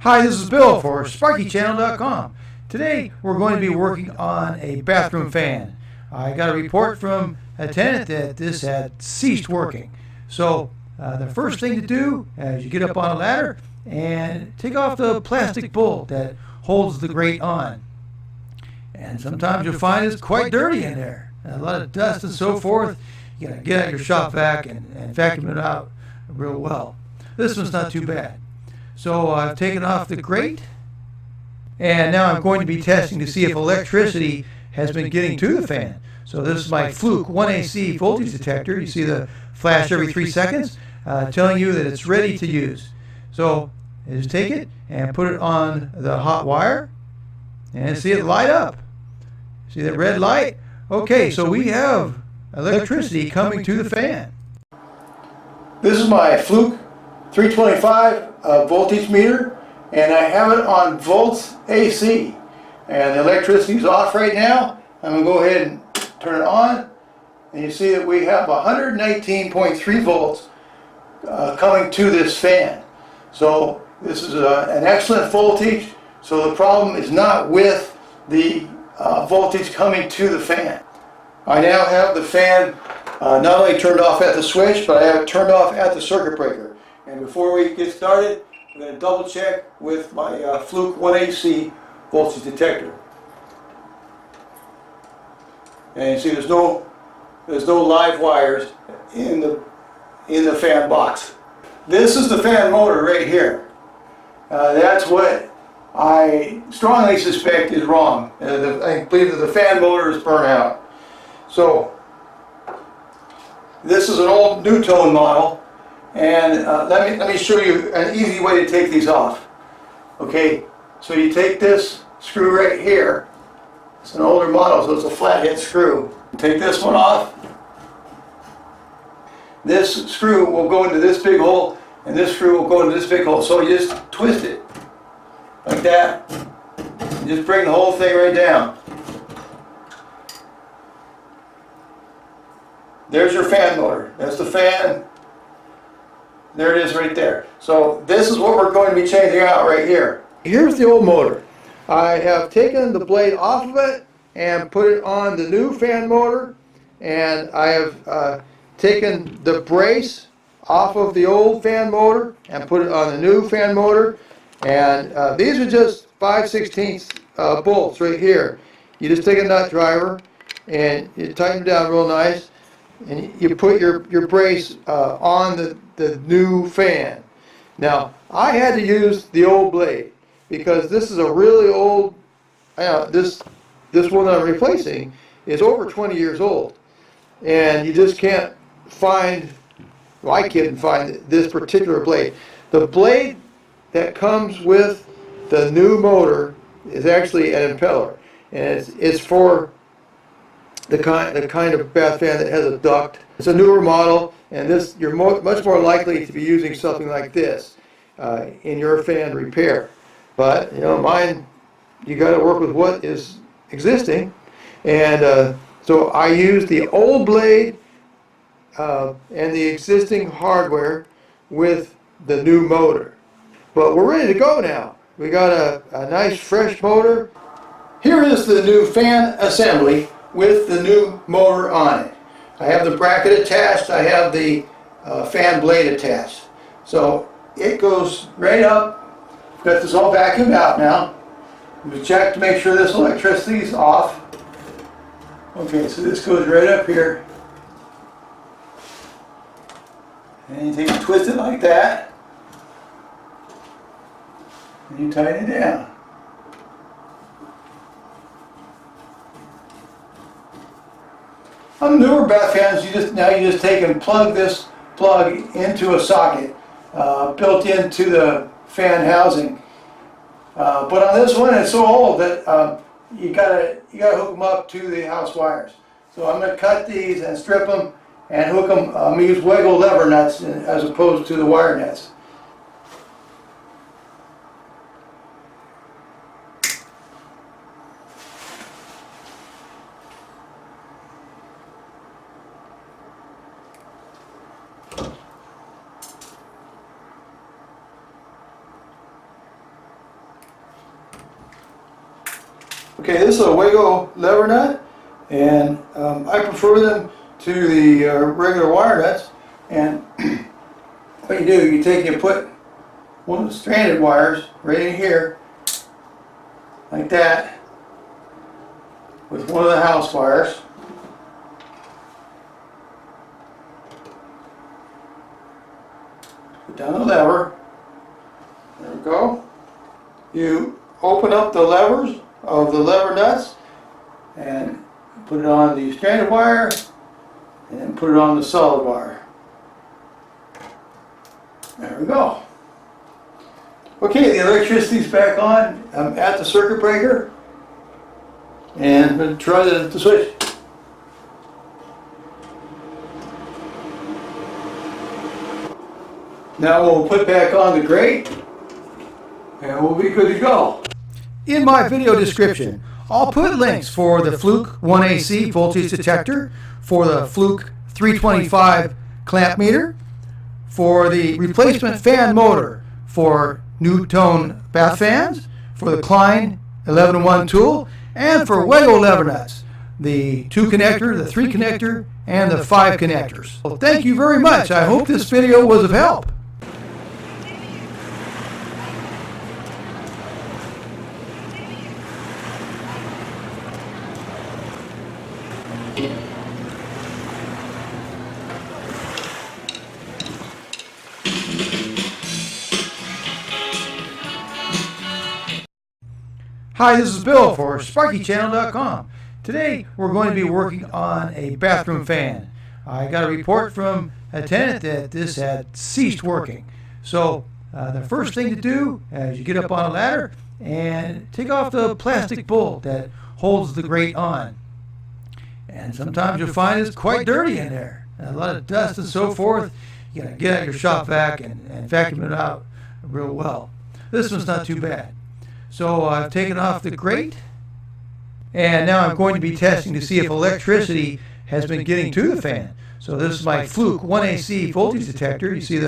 Hi, this is Bill for SparkyChannel.com. Today we're going to be working on a bathroom fan. I got a report from a tenant that this had ceased working. So the first thing to do is you get up on a ladder and take off the plastic bolt that holds the grate on. And sometimes you'll find it's quite dirty in there. A lot of dust and so forth. You gotta get out your shop vac and vacuum it out real well. This one's not too bad. So I've taken off the grate, and now I'm going to be testing to see if electricity has been getting to the fan. So this is my Fluke 1AC voltage detector. You see the flash every 3 seconds, telling you that it's ready to use. So I just take it and put it on the hot wire, and see it light up. See that red light? Okay, so we have electricity coming to the fan. This is my Fluke 325 voltage meter, and I have it on volts AC, and the electricity is off right now. I'm going to go ahead and turn it on, and you see that we have 118.3 volts coming to this fan. So this is an excellent voltage. So the problem is not with the voltage coming to the fan. I now have the fan not only turned off at the switch, but I have it turned off at the circuit breaker. And before we get started, I'm going to double check with my Fluke 1AC voltage detector. And you see there's no live wires in the fan box. This is the fan motor right here. That's what I strongly suspect is wrong. I believe that the fan motor is burnt out. So this is an old Nutone model. And let me show you an easy way to take these off. Okay, so you take this screw right here. It's an older model, so it's a flathead screw. Take this one off. This screw will go into this big hole, and this screw will go into this big hole. So you just twist it like that. You just bring the whole thing right down. There's your fan motor. That's the fan. There it is right there. So this is what we're going to be changing out right here. Here's the old motor. I have taken the blade off of it and put it on the new fan motor, and I have taken the brace off of the old fan motor and put it on the new fan motor. And these are just 5/16 bolts right here. You just take a nut driver and you tighten them down real nice, and you put your brace on the new fan. Now, I had to use the old blade because this is a really old, this one I'm replacing is over 20 years old. And you just can't find, well, I couldn't find this particular blade. The blade that comes with the new motor is actually an impeller. And it's for the kind of bath fan that has a duct. It's a newer model, and this you're much more likely to be using something like this in your fan repair. But mine, you got to work with what is existing, and so I used the old blade and the existing hardware with the new motor. But we're ready to go now. We got a nice fresh motor. Here is the new fan assembly with the new motor on it. I have the bracket attached, I have the fan blade attached. So it goes right up. Got this all vacuumed out now. We check to make sure this electricity is off. Okay, so this goes right up here. And you take it, twist it like that. And you tighten it down. On newer bath fans, you just take and plug this plug into a socket built into the fan housing. But on this one, it's so old that you gotta hook them up to the house wires. So I'm going to cut these and strip them and hook them. I'm going to use wiggle lever nuts as opposed to the wire nuts. Okay, this is a Wago lever nut, and I prefer them to the regular wire nuts. And what you do, you put one of the stranded wires right in here, like that, with one of the house wires. Put down the lever. There we go. You open up the levers of the lever nuts and put it on the stranded wire and then put it on the solid wire. There we go. Okay, the electricity's back on. I'm at the circuit breaker and I'm going to try the switch. Now we'll put back on the grate and we'll be good to go. In my video description, I'll put links for the Fluke 1AC voltage detector, for the Fluke 325 clamp meter, for the replacement fan motor for Nutone bath fans, for the Klein 11-in-1 tool, and for Wago lever nuts, the 2 connector, the 3 connector, and the 5 connectors. Well, thank you very much. I hope this video was of help. Hi, this is Bill for SparkyChannel.com. Today we're going to be working on a bathroom fan. I got a report from a tenant that this had ceased working. So the first thing to do is you get up on a ladder and take off the plastic bolt that holds the grate on. And sometimes you'll find it's quite dirty in there. A lot of dust and so forth. You gotta get out your shop vac and vacuum it out real well. This one's not too bad. So I've taken off the grate, and now I'm going to be testing to see if electricity has been getting to the fan. So this is my Fluke 1AC voltage detector. You see that